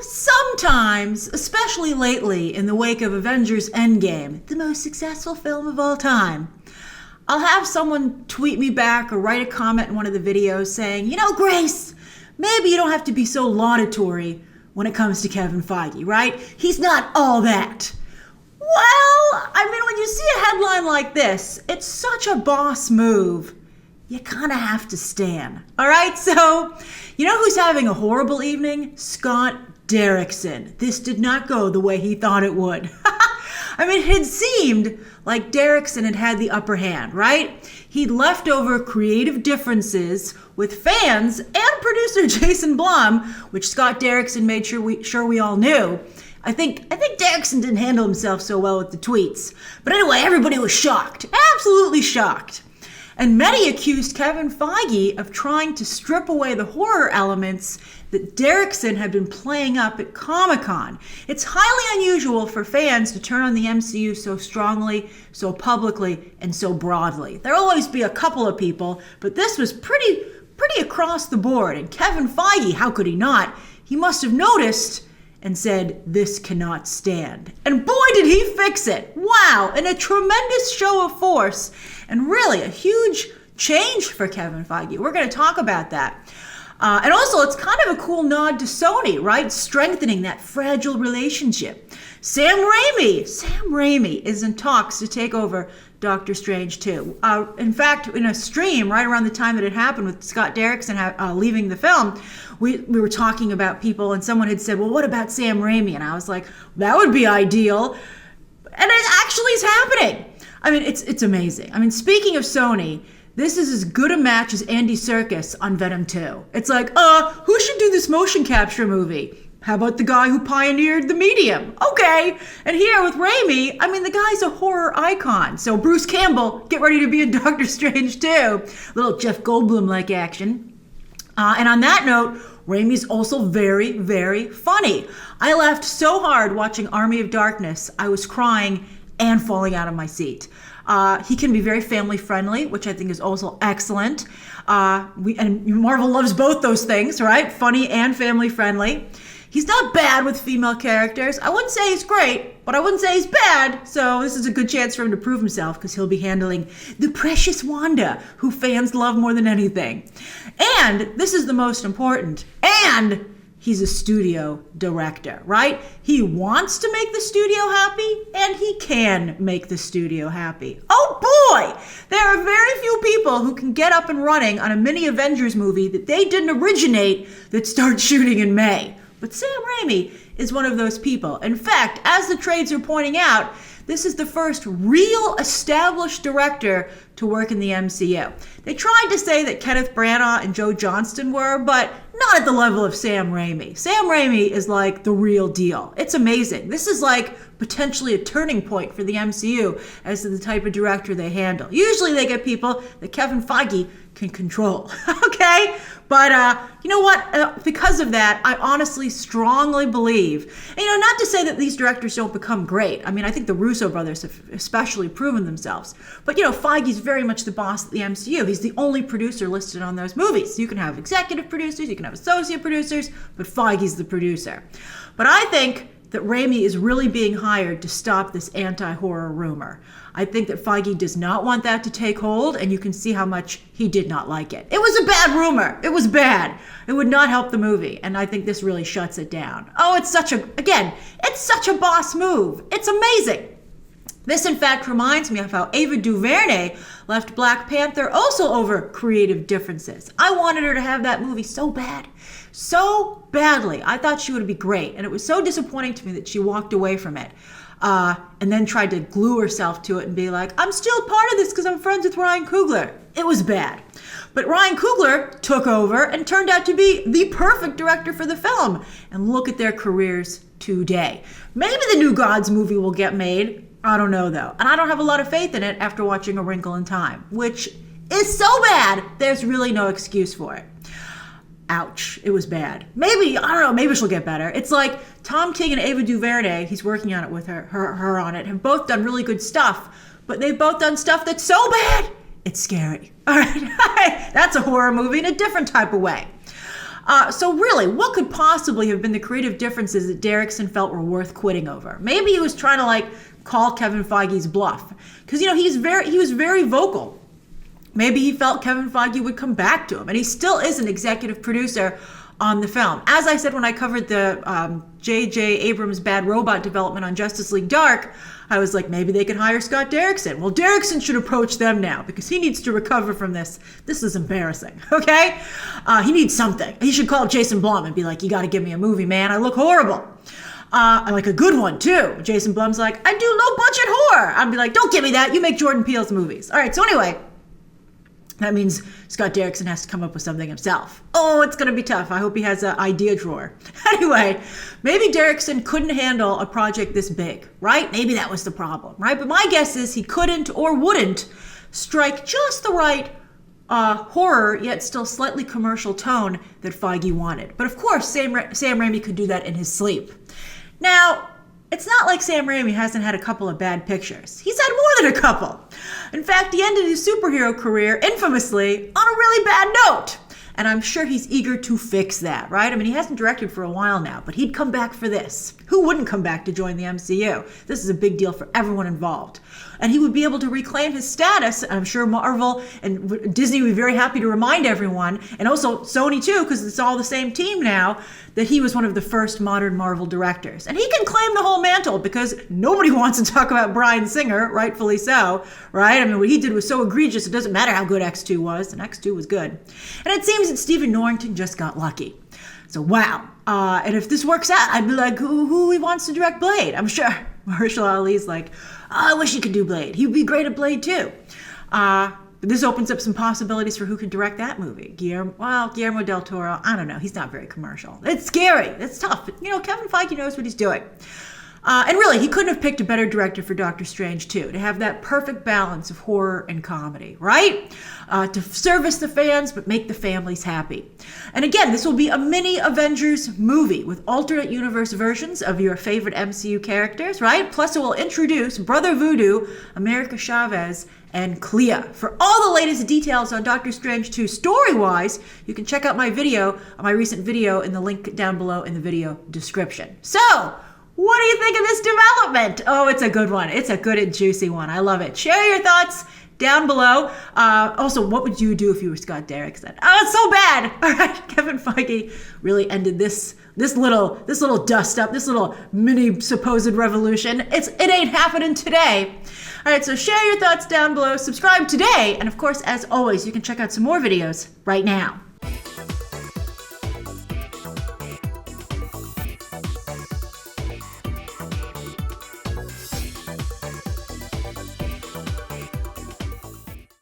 sometimes, especially lately in the wake of Avengers Endgame, the most successful film of all time, I'll have someone tweet me back or write a comment in one of the videos saying, Grace, maybe you don't have to be so laudatory when it comes to Kevin Feige, right? He's not all that. Well, when you see a headline like this, it's such a boss move. You kind of have to stand. All right, so who's having a horrible evening? Scott Derrickson. This did not go the way he thought it would. It had seemed like Derrickson had the upper hand, right? He'd left over creative differences with fans and producer Jason Blum, which Scott Derrickson made sure we all knew. I think Derrickson didn't handle himself so well with the tweets. But anyway, everybody was shocked, absolutely shocked. And many accused Kevin Feige of trying to strip away the horror elements that Derrickson had been playing up at Comic-Con. It's highly unusual for fans to turn on the MCU so strongly, so publicly, and so broadly. There'll always be a couple of people, but this was pretty across the board. And Kevin Feige, how could he not? He must have noticed and said, "This cannot stand." And boy, did he fix it. Wow, and a tremendous show of force, and really a huge change for Kevin Feige. We're going to talk about that. And also, it's kind of a cool nod to Sony, right? Strengthening that fragile relationship. Sam Raimi is in talks to take over Doctor Strange 2. In fact, in a stream right around the time that it happened with Scott Derrickson leaving the film, we were talking about people, and someone had said, well, what about Sam Raimi? And I was like, that would be ideal. And it actually is happening. It's amazing. Speaking of Sony, this is as good a match as Andy Serkis on Venom 2. It's like, who should do this motion capture movie? How about the guy who pioneered the medium? Okay. And here with Raimi, the guy's a horror icon. So Bruce Campbell, get ready to be in Doctor Strange 2. Little Jeff Goldblum-like action. And on that note, Raimi's also very, very funny. I laughed so hard watching Army of Darkness, I was crying and falling out of my seat. He can be very family friendly, which I think is also excellent. And Marvel loves both those things, right? Funny and family friendly. He's not bad with female characters. I wouldn't say he's great, but I wouldn't say he's bad. So this is a good chance for him to prove himself because he'll be handling the precious Wanda, who fans love more than anything. And this is the most important. And he's a studio director, right? He wants to make the studio happy, and he can make the studio happy. Oh boy! There are very few people who can get up and running on a mini Avengers movie that they didn't originate that starts shooting in May. But Sam Raimi is one of those people. In fact, as the trades are pointing out, this is the first real established director to work in the MCU. They tried to say that Kenneth Branagh and Joe Johnston were, but not at the level of Sam Raimi. Sam Raimi is like the real deal. It's amazing. This is like potentially a turning point for the MCU as to the type of director they handle. Usually they get people that Kevin Feige can control, okay? But you know what? Because of that, I honestly strongly believe, and, not to say that these directors don't become great. I think the Russo brothers have especially proven themselves. But, Feige's very much the boss of the MCU. He's the only producer listed on those movies. You can have executive producers, you can have associate producers, but Feige's the producer. But I think that Raimi is really being hired to stop this anti-horror rumor. I think that Feige does not want that to take hold, and you can see how much he did not like it. It was a bad rumor. It was bad. It would not help the movie, and I think this really shuts it down. Oh, it's such a boss move. It's amazing. This, in fact, reminds me of how Ava DuVernay left Black Panther also over creative differences. I wanted her to have that movie so badly. I thought she would be great, and it was so disappointing to me that she walked away from it and then tried to glue herself to it and be like, I'm still part of this because I'm friends with Ryan Coogler. It was bad. But Ryan Coogler took over and turned out to be the perfect director for the film. And look at their careers today. Maybe the New Gods movie will get made. I don't know, though. And I don't have a lot of faith in it after watching A Wrinkle in Time, which is so bad, there's really no excuse for it. Ouch, it was bad. Maybe she'll get better. It's like Tom King and Ava DuVernay, he's working on it with her on it, have both done really good stuff, but they've both done stuff that's so bad, it's scary. All right, that's a horror movie in a different type of way. So really, what could possibly have been the creative differences that Derrickson felt were worth quitting over? Maybe he was trying to like call Kevin Feige's bluff, because he was very vocal. Maybe he felt Kevin Feige would come back to him, and he still is an executive producer on the film. As I said when I covered the J.J. Abrams' Bad Robot development on Justice League Dark, I was like, maybe they could hire Scott Derrickson. Well, Derrickson should approach them now because he needs to recover from this. This is embarrassing, okay? He needs something. He should call Jason Blum and be like, you got to give me a movie, man. I look horrible. I like a good one, too. Jason Blum's like, I do low-budget horror. I'd be like, don't give me that. You make Jordan Peele's movies. All right, so anyway, that means Scott Derrickson has to come up with something himself. Oh, it's going to be tough. I hope he has an idea drawer. Anyway, maybe Derrickson couldn't handle a project this big, right? Maybe that was the problem, right? But my guess is he couldn't or wouldn't strike just the right horror, yet still slightly commercial tone that Feige wanted. But of course, Sam Raimi could do that in his sleep. Now, it's not like Sam Raimi hasn't had a couple of bad pictures. He's had more than a couple. In fact, he ended his superhero career infamously on a really bad note. And I'm sure he's eager to fix that, right? I mean, he hasn't directed for a while now, but he'd come back for this. Who wouldn't come back to join the MCU? This is a big deal for everyone involved. And he would be able to reclaim his status. I'm sure Marvel and Disney would be very happy to remind everyone, and also Sony too, because it's all the same team now, that he was one of the first modern Marvel directors. And he can claim the whole mantle because nobody wants to talk about Bryan Singer, rightfully so, right? I mean, what he did was so egregious, it doesn't matter how good X2 was, and X2 was good. And it seems that Stephen Norrington just got lucky. So wow. And if this works out, I'd be like, who he wants to direct Blade? I'm sure Mahershala Ali's like, I wish he could do Blade. He'd be great at Blade too. But this opens up some possibilities for who could direct that movie. Guillermo del Toro, I don't know. He's not very commercial. It's scary. It's tough. But, Kevin Feige knows what he's doing. And really, he couldn't have picked a better director for Doctor Strange 2 to have that perfect balance of horror and comedy, right? To service the fans, but make the families happy. And again, this will be a mini Avengers movie with alternate universe versions of your favorite MCU characters, right? Plus, it will introduce Brother Voodoo, America Chavez, and Clea. For all the latest details on Doctor Strange 2 story-wise, you can check out my recent video in the link down below in the video description. So, what do you think of this development? Oh, it's a good one. It's a good and juicy one. I love it. Share your thoughts down below. Also, what would you do if you were Scott Derrickson? Oh, it's so bad. All right, Kevin Feige really ended this little dust up, this little mini supposed revolution. It ain't happening today. All right, so share your thoughts down below. Subscribe today. And of course, as always, you can check out some more videos right now.